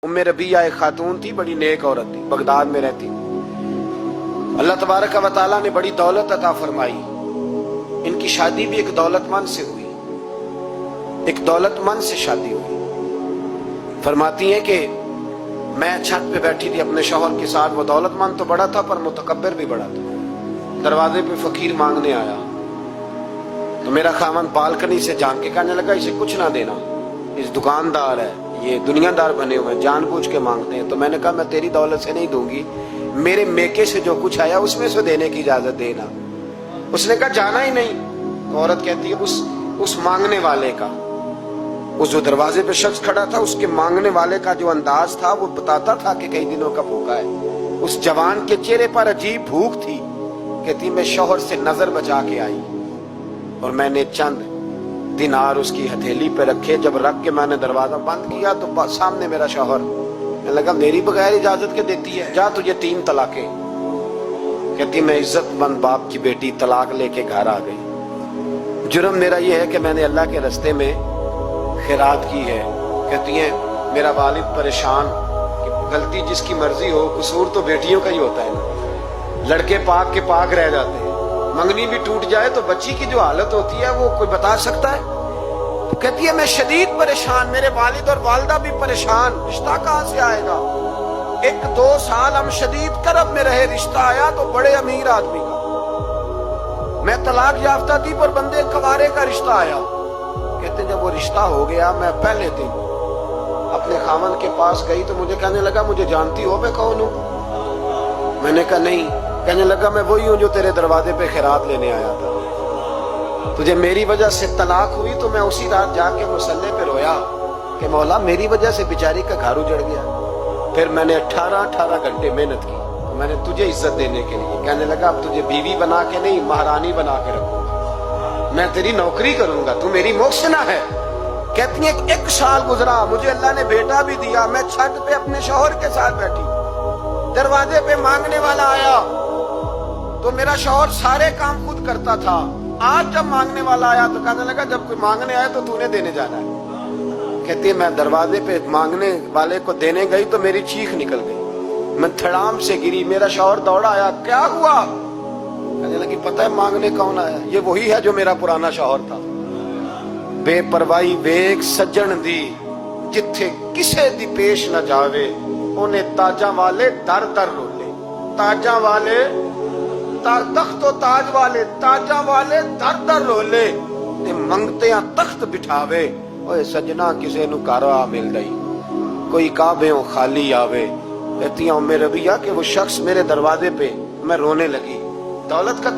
उम्मे रबिया एक खातून थी, बड़ी नेक औरत थी, बगदाद में रहती। अल्लाह तबारक व तआला ने बड़ी दौलत अता फरमाई। इनकी शादी भी एक दौलतमंद से हुई, एक दौलतमंद से शादी हुई। फरमाती हैं कि मैं छत पे बैठी थी अपने शौहर के साथ। वो दौलतमंद तो बड़ा था पर मुतकब्बिर भी बड़ा था। दरवाजे पे फकीर मांगने आया तो मेरा खामन बालकनी से झांक के कहने लगा, इसे कुछ ना देना, इस दुकानदार है, ये दुनियादार बने हुए हैं, जानबूझ के मांगते हैं। तो मैंने कहा मैं तेरी दौलत से नहीं दूंगी, मेरे मेके से जो कुछ आया उसमें से देने की इजाजत देना। उसने कहा जाना ही नहीं। तो औरत कहती है उस मांगने वाले का, उस जो दरवाजे पे शख्स खड़ा था, उसके मांगने वाले का जो अंदाज था वो बताता था कि कई दिनों का भूखा है। उस जवान के चेहरे पर अजीब भूख थी। कहती मैं शौहर से नजर बचा के आई और मैंने चंद दिनार उसकी हथेली पे रखे। जब रख के मैंने दरवाजा बंद किया तो सामने मेरा शौहर। मैं लगा मेरी बगैर इजाजत के देती है, जा तुझे 3 तलाके। कहती मैं इज्जतमंद बाप की बेटी तलाक लेके घर आ गई। जुर्म मेरा ये है कि मैंने अल्लाह के रास्ते में खैरात की है। कहती है मेरा वालिद परेशान कि गलती जिसकी मर्जी हो, कसूर तो बेटियों का ही होता है ना। लड़के पाक के पाक रह जाते हैं, मंगनी भी टूट जाए तो बच्ची की जो हालत होती है वो कोई बता सकता है। तो कहती है मैं शदीद परेशान, मेरे वालिद और वालदा भी परेशान, रिश्ता कहां से आएगा। 1-2 साल हम शदीद करब में रहे, रिश्ता आया तो बड़े अमीर आदमी का। मैं तलाक याफ्ता थी पर बंदे कवारे का रिश्ता आया। कहते जब वो रिश्ता हो गया, मैं पहले दिन अपने खामन के पास गई तो मुझे कहने लगा मुझे जानती हो मैं कौन हूं। मैंने कहा नहीं। कहने लगा मैं वही हूं जो तेरे दरवाजे पे खैरात लेने आया था। तुझे मेरी वजह से तलाक हुई तो मैं उसी रात जाके मुसल्ले पे रोया कि मौला मेरी वजह से बेचारी का घर उजड़ गया। फिर मैंने 18 घंटे मेहनत की तो मैंने तुझे इज्जत देने के लिए। कहने लगा अब तुझे बीवी बना के नहीं, महारानी बना के रखूंगा, मैं तेरी नौकरी करूंगा, तू मेरी मोहसिना है। कहती है 1 साल गुजरा, मुझे अल्लाह ने बेटा भी दिया। मैं छत पे अपने शौहर के साथ बैठी, दरवाजे पे मांगने वाला आया तो मेरा शौहर सारे काम खुद करता था। आज जब मांगने वाला आया तो कहने लगा जब कोई मांगने आया तो तूने देने जाना है। कहती है मैं दरवाजे पे मांगने वाले को देने गई तो मेरी चीख निकल गई, मैं धड़ाम से गिरी। मेरा शौहर दौड़ा आया, क्या हुआ। कहने लगी पता है मांगने कौन आया, ये वही है जो मेरा पुराना शौहर था। बेपरवाही वेग सज्जन दी, जिथे किसे दी पेश न जावे, उन्हें ताजा वाले दर दर रोले। ताजा वाले तख्त ताज वाले, ताजा वाले दर दर रोले, ते मंगते तख्त बिठावे। ओए सजना किसे नु कारवा मिल गई, कोई काबे खाली आवे। कहती हूं मेरे रबिया कि वो शख्स मेरे दरवाजे पे, मैं रोने लगी। दौलत का